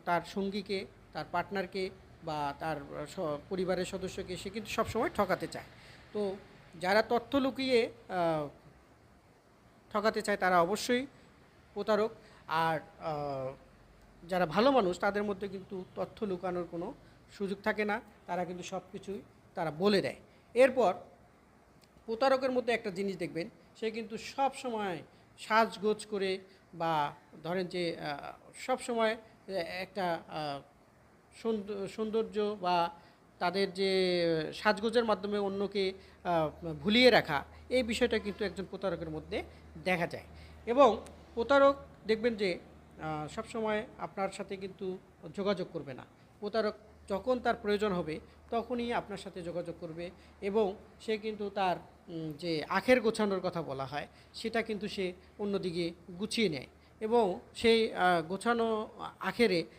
তার সঙ্গীকে, তার পার্টনারকে বা তার পরিবারের সদস্যকে সে কিন্তু সবসময় ঠকাতে চায়। তো যারা তথ্য লুকিয়ে ঠকাতে চায় তারা অবশ্যই প্রতারক। আর যারা ভালো মানুষ তাদের মধ্যে কিন্তু তথ্য লুকানোর কোনো সুযোগ থাকে না, তারা কিন্তু সব কিছুই তারা বলে দেয়। এরপর প্রতারকের মধ্যে একটা জিনিস দেখবেন, সে কিন্তু সব সময় সাজগোজ করে বা ধরেন যে সব সময় একটা সৌন্দর্য বা তাদের যে সাজগোজের মাধ্যমে অন্যকে ভুলিয়ে রাখা, এই বিষয়টা কিন্তু একজন প্রতারকের মধ্যে দেখা যায়। এবং প্রতারক দেখবেন যে সবসময় আপনার সাথে কিন্তু যোগাযোগ করবে না। প্রতারক যখন তার প্রয়োজন হবে তখনই আপনার সাথে যোগাযোগ করবে, এবং সে কিন্তু তার যে আখের গোছানোর কথা বলা হয় সেটা কিন্তু সে অন্যদিকে গুছিয়ে নেয়, এবং সেই গোছানো আখেরে